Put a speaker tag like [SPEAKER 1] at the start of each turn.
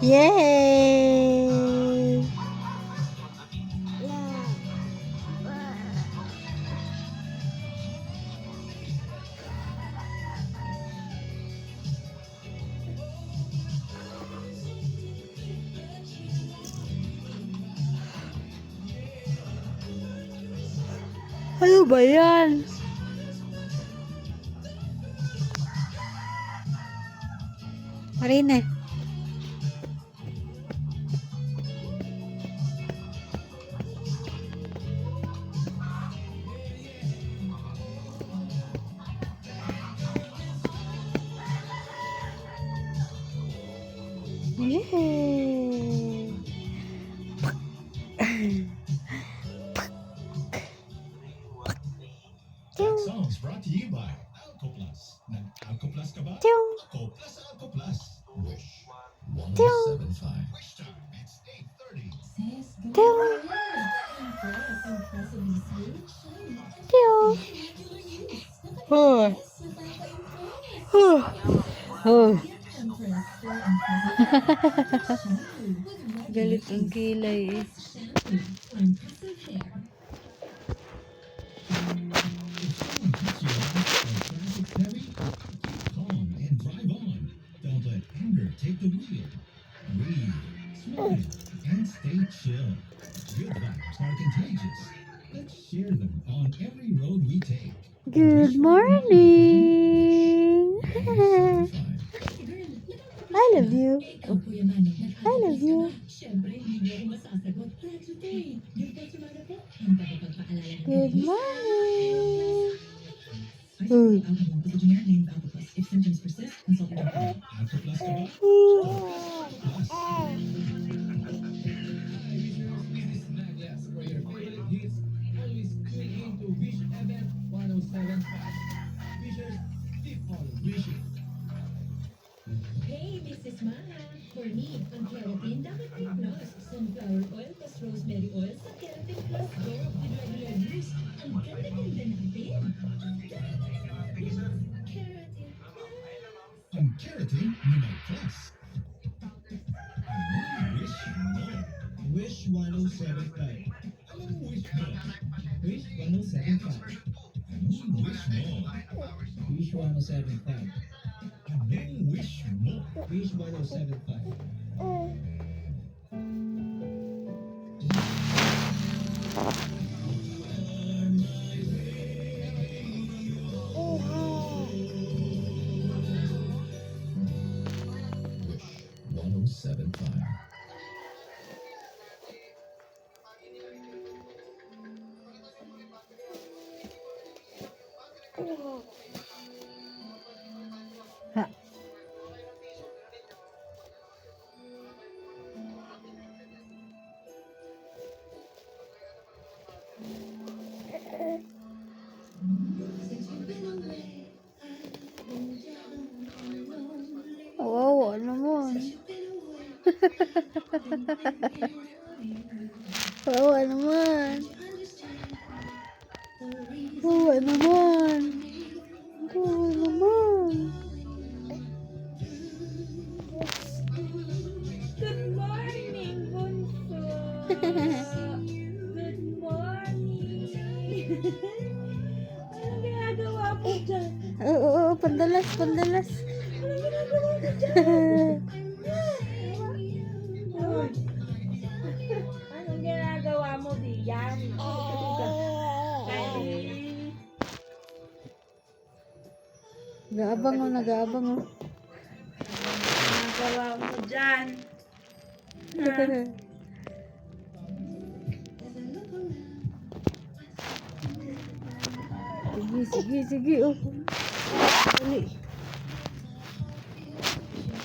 [SPEAKER 1] Yay! Ano ba yan? Marina. Yay!
[SPEAKER 2] Songs brought to you by Alcoplus. Nag-Alcoplus ka ba? Alcoplus, Alcoplus. Wish 107.5. Wish time. It's 8:30.
[SPEAKER 1] Galit ang kilay eh.
[SPEAKER 2] Calm and drive on. Don't let anger take the wheel. Breathe, smile, and stay chill. Good vibes are contagious. Let's share them on every road we take.
[SPEAKER 1] Good morning! I love you. I love you. Good morning.
[SPEAKER 2] If symptoms persist, consult your doctor. Alcoplus ka ba?
[SPEAKER 3] Hey, Mrs. Mara. For me, ang keratin dapat may plus. Sunflower oil plus rosemary oil sa Keratin Plus Go with regular use. Ang ganda-ganda natin. Keratin Plus.
[SPEAKER 2] Ang keratin may plus. Wish more. Wish 107.5. Anong wish mo? Wish 107.5. Anong wish mo? Wish 107.5. Anong wish mo? Wish 107.5. Wish 107.5.
[SPEAKER 1] Ha. Wow, naman. Wow, naman. Wow, naman. Wow, naman.
[SPEAKER 3] Good morning, Bunso. Good morning. Anong ginagawa mo dyan?
[SPEAKER 1] Oo, pandalas, pandalas.
[SPEAKER 3] Anong ginagawa mo dyan? Anong ginagawa mo diyan?
[SPEAKER 1] Nag-aabang o, nag-aabang o.
[SPEAKER 3] Ginagawa mo dyan?
[SPEAKER 1] Sige, sige, sige. Oh. Dali.